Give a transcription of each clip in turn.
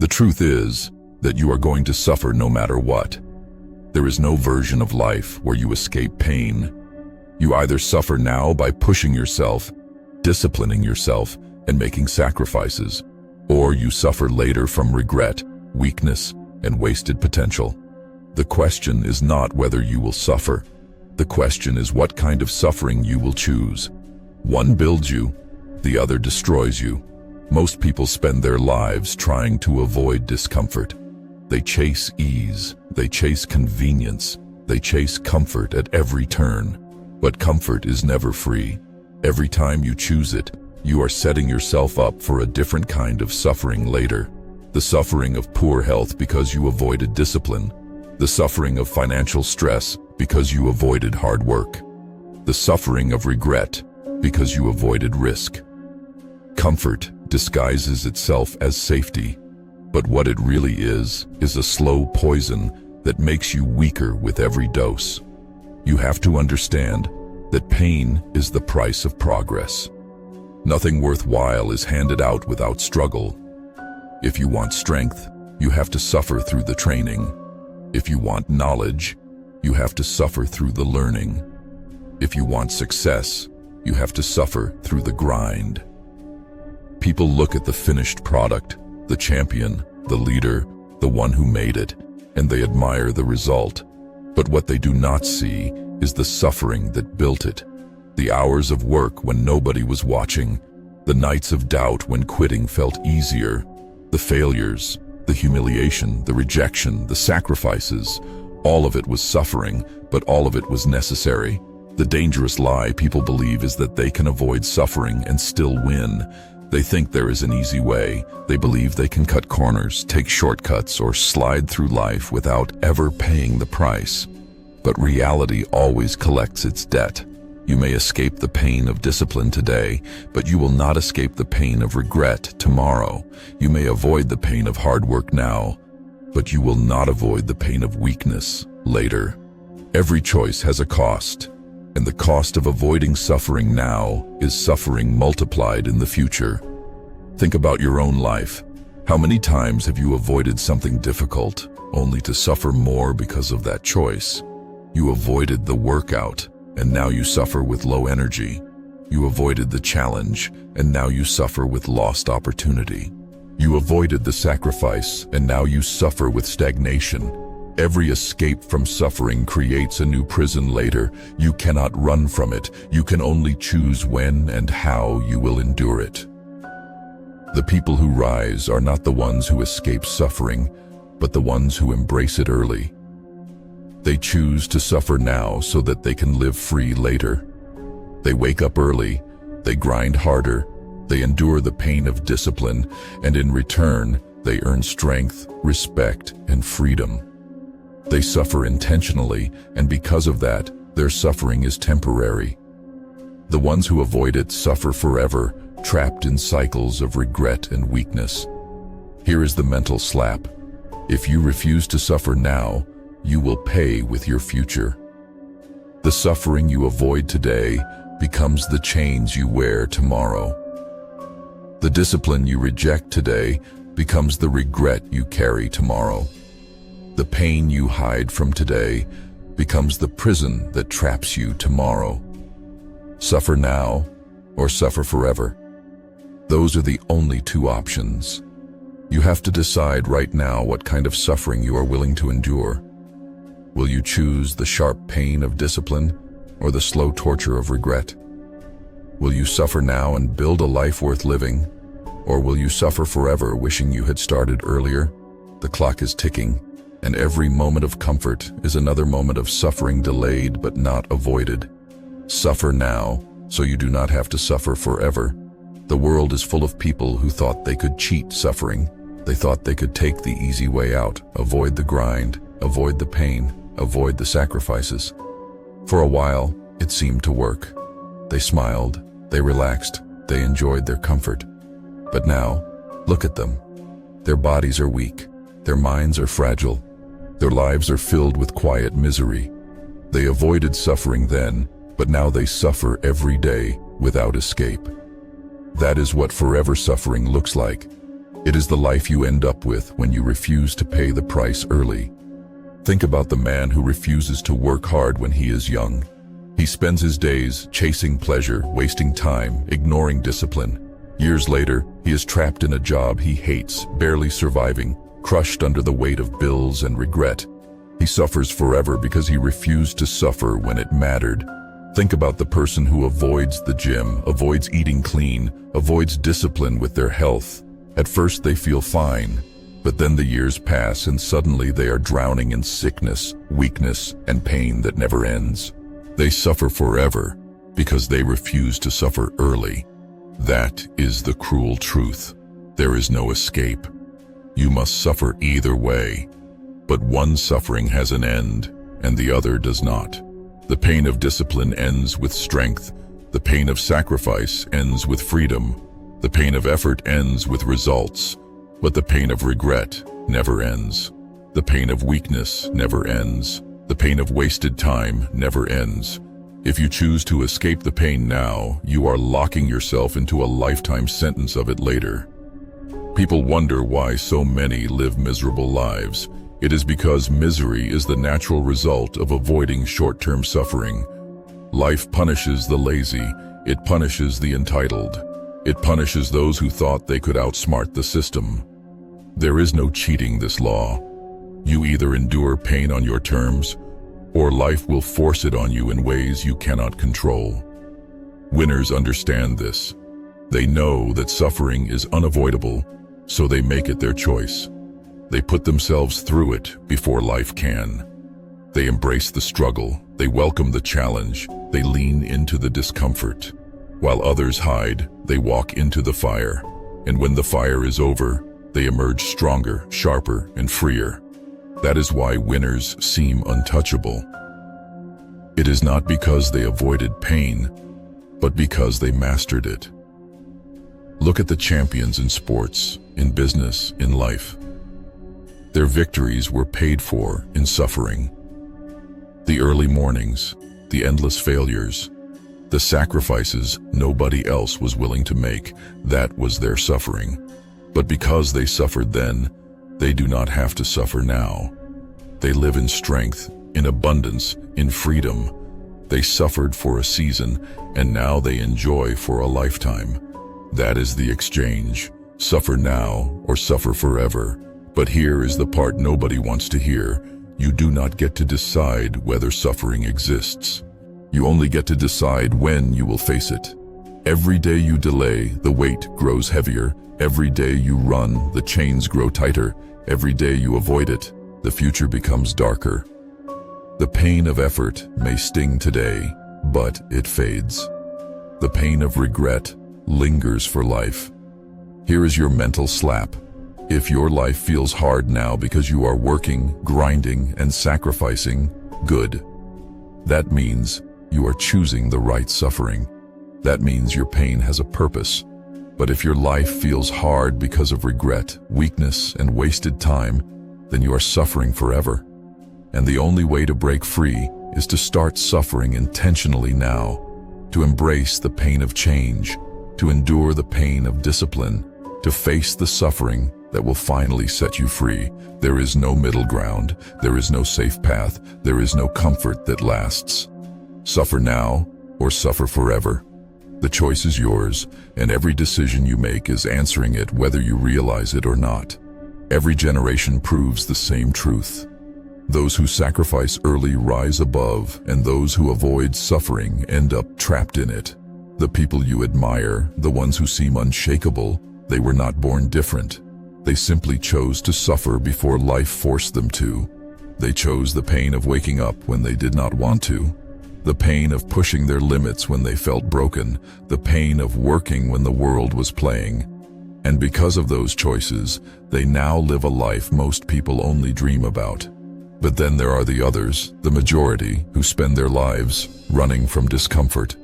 The truth is that you are going to suffer no matter what. There is no version of life where you escape pain. You either suffer now by pushing yourself, disciplining yourself, and making sacrifices, or you suffer later from regret, weakness, and wasted potential. The question is not whether you will suffer. The question is what kind of suffering you will choose. One builds you, the other destroys you. Most people spend their lives trying to avoid discomfort. They chase ease, they chase convenience, they chase comfort at every turn. But comfort is never free. Every time you choose it, you are setting yourself up for a different kind of suffering later. The suffering of poor health because you avoided discipline. The suffering of financial stress because you avoided hard work. The suffering of regret because you avoided risk. Comfort disguises itself as safety, but what it really is a slow poison that makes you weaker with every dose. You have to understand that pain is the price of progress. Nothing worthwhile is handed out without struggle. If you want strength, you have to suffer through the training. If you want knowledge, you have to suffer through the learning. If you want success, you have to suffer through the grind. People look at the finished product, the champion, the leader, the one who made it, and they admire the result. But what they do not see is the suffering that built it. The hours of work when nobody was watching, the nights of doubt when quitting felt easier, the failures, the humiliation, the rejection, the sacrifices. All of it was suffering, but all of it was necessary. The dangerous lie people believe is that they can avoid suffering and still win. They think there is an easy way. They believe they can cut corners, take shortcuts, or slide through life without ever paying the price. But reality always collects its debt. You may escape the pain of discipline today, but you will not escape the pain of regret tomorrow. You may avoid the pain of hard work now, but you will not avoid the pain of weakness later. Every choice has a cost, and the cost of avoiding suffering now is suffering multiplied in the future. Think about your own life. How many times have you avoided something difficult, only to suffer more because of that choice? You avoided the workout, and now you suffer with low energy. You avoided the challenge, and now you suffer with lost opportunity. You avoided the sacrifice, and now you suffer with stagnation. Every escape from suffering creates a new prison later. You cannot run from it. You can only choose when and how you will endure it. The people who rise are not the ones who escape suffering, but the ones who embrace it early. They choose to suffer now so that they can live free later. They wake up early, they grind harder, they endure the pain of discipline, and in return, they earn strength, respect, and freedom. They suffer intentionally, and because of that, their suffering is temporary. The ones who avoid it suffer forever, trapped in cycles of regret and weakness. Here is the mental slap. If you refuse to suffer now, you will pay with your future. The suffering you avoid today becomes the chains you wear tomorrow. The discipline you reject today becomes the regret you carry tomorrow. The pain you hide from today becomes the prison that traps you tomorrow. Suffer now or suffer forever. Those are the only two options. You have to decide right now what kind of suffering you are willing to endure. Will you choose the sharp pain of discipline or the slow torture of regret? Will you suffer now and build a life worth living, or will you suffer forever wishing you had started earlier? The clock is ticking, and every moment of comfort is another moment of suffering delayed but not avoided. Suffer now so you do not have to suffer forever. The world is full of people who thought they could cheat suffering. They thought they could take the easy way out, avoid the grind, avoid the pain, avoid the sacrifices. For a while, it seemed to work. They smiled, they relaxed, they enjoyed their comfort. But now, look at them. Their bodies are weak, their minds are fragile, their lives are filled with quiet misery. They avoided suffering then, but now they suffer every day without escape. That is what forever suffering looks like. It is the life you end up with when you refuse to pay the price early. Think about the man who refuses to work hard when he is young. He spends his days chasing pleasure, wasting time, ignoring discipline. Years later, he is trapped in a job he hates, barely surviving, crushed under the weight of bills and regret. He suffers forever because he refused to suffer when it mattered. Think about the person who avoids the gym, avoids eating clean, avoids discipline with their health. At first they feel fine, but then the years pass and suddenly they are drowning in sickness, weakness, and pain that never ends. They suffer forever because they refuse to suffer early. That is the cruel truth. There is no escape. You must suffer either way. But one suffering has an end, and the other does not. The pain of discipline ends with strength. The pain of sacrifice ends with freedom. The pain of effort ends with results. But the pain of regret never ends. The pain of weakness never ends. The pain of wasted time never ends. If you choose to escape the pain now, you are locking yourself into a lifetime sentence of it later. People wonder why so many live miserable lives. It is because misery is the natural result of avoiding short-term suffering. Life punishes the lazy. It punishes the entitled. It punishes those who thought they could outsmart the system. There is no cheating this law. You either endure pain on your terms, or life will force it on you in ways you cannot control. Winners understand this. They know that suffering is unavoidable, so they make it their choice. They put themselves through it before life can. They embrace the struggle, they welcome the challenge, they lean into the discomfort. While others hide, they walk into the fire. And when the fire is over, they emerge stronger, sharper, and freer. That is why winners seem untouchable. It is not because they avoided pain, but because they mastered it. Look at the champions in sports, in business, in life. Their victories were paid for in suffering. The early mornings, the endless failures, the sacrifices nobody else was willing to make, that was their suffering. But because they suffered then, they do not have to suffer now. They live in strength, in abundance, in freedom. They suffered for a season, and now they enjoy for a lifetime. That is the exchange. Suffer now or suffer forever. But here is the part nobody wants to hear. You do not get to decide whether suffering exists. You only get to decide when you will face it. Every day you delay, the weight grows heavier. Every day you run, the chains grow tighter. Every day you avoid it, the future becomes darker. The pain of effort may sting today, but it fades. The pain of regret lingers for life. Here is your mental slap. If your life feels hard now because you are working, grinding, and sacrificing, good. That means you are choosing the right suffering. That means your pain has a purpose. But if your life feels hard because of regret, weakness, and wasted time, then you are suffering forever. And the only way to break free is to start suffering intentionally now, to embrace the pain of change, to endure the pain of discipline, to face the suffering that will finally set you free. There is no middle ground. There is no safe path. There is no comfort that lasts. Suffer now or suffer forever. The choice is yours, and every decision you make is answering it whether you realize it or not. Every generation proves the same truth. Those who sacrifice early rise above, and those who avoid suffering end up trapped in it. The people you admire, the ones who seem unshakable, they were not born different. They simply chose to suffer before life forced them to. They chose the pain of waking up when they did not want to. The pain of pushing their limits when they felt broken, the pain of working when the world was playing. And because of those choices, they now live a life most people only dream about. But then there are the others, the majority, who spend their lives running from discomfort.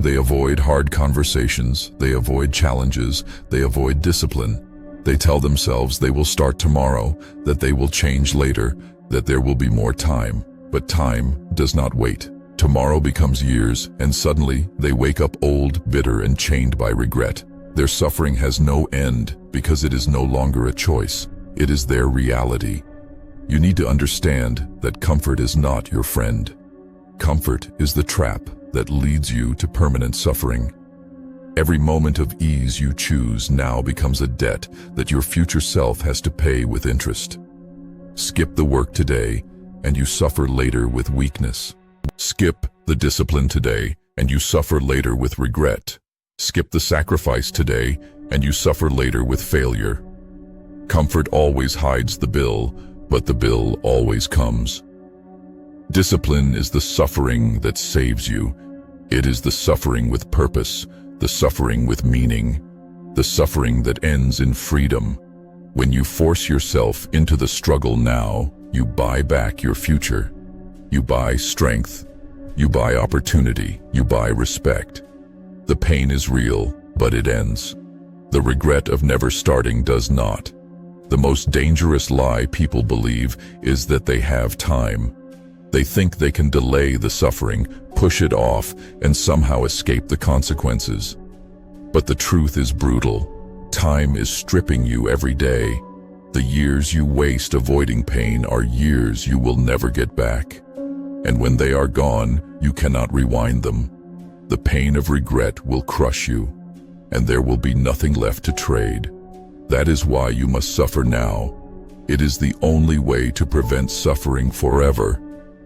They avoid hard conversations, they avoid challenges, they avoid discipline. They tell themselves they will start tomorrow, that they will change later, that there will be more time. But time does not wait. Tomorrow becomes years, and suddenly they wake up old, bitter, and chained by regret. Their suffering has no end because it is no longer a choice. It is their reality. You need to understand that comfort is not your friend. Comfort is the trap that leads you to permanent suffering. Every moment of ease you choose now becomes a debt that your future self has to pay with interest. Skip the work today, and you suffer later with weakness. Skip the discipline today, and you suffer later with regret. Skip the sacrifice today, and you suffer later with failure. Comfort always hides the bill, but the bill always comes. Discipline is the suffering that saves you. It is the suffering with purpose, the suffering with meaning, the suffering that ends in freedom. When you force yourself into the struggle now, you buy back your future. You buy strength. You buy opportunity. You buy respect. The pain is real, but it ends. The regret of never starting does not. The most dangerous lie people believe is that they have time. They think they can delay the suffering, push it off, and somehow escape the consequences. But the truth is brutal. Time is stripping you every day. The years you waste avoiding pain are years you will never get back. And when they are gone, you cannot rewind them. The pain of regret will crush you, and there will be nothing left to trade. That is why you must suffer now. It is the only way to prevent suffering forever.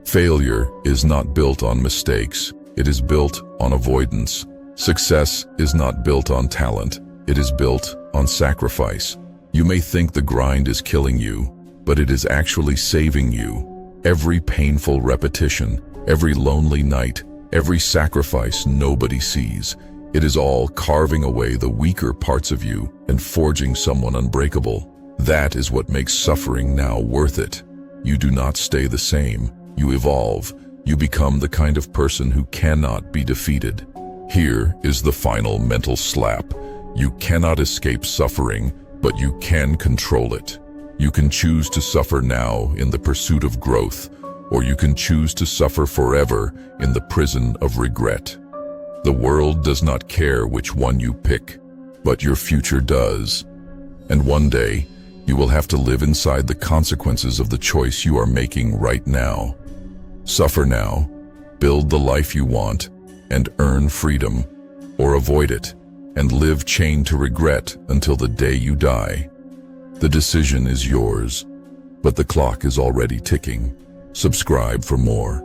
Failure is not built on mistakes. It is built on avoidance. Success is not built on talent. It is built on sacrifice. You may think the grind is killing you, but it is actually saving you. Every painful repetition, every lonely night, every sacrifice nobody sees, it is all carving away the weaker parts of you and forging someone unbreakable. That is what makes suffering now worth it. You do not stay the same. You evolve. You become the kind of person who cannot be defeated. Here is the final mental slap. You cannot escape suffering, but you can control it. You can choose to suffer now in the pursuit of growth, or you can choose to suffer forever in the prison of regret. The world does not care which one you pick, but your future does. And one day, you will have to live inside the consequences of the choice you are making right now. Suffer now, build the life you want, and earn freedom, or avoid it, and live chained to regret until the day you die. The decision is yours, but the clock is already ticking. Subscribe for more.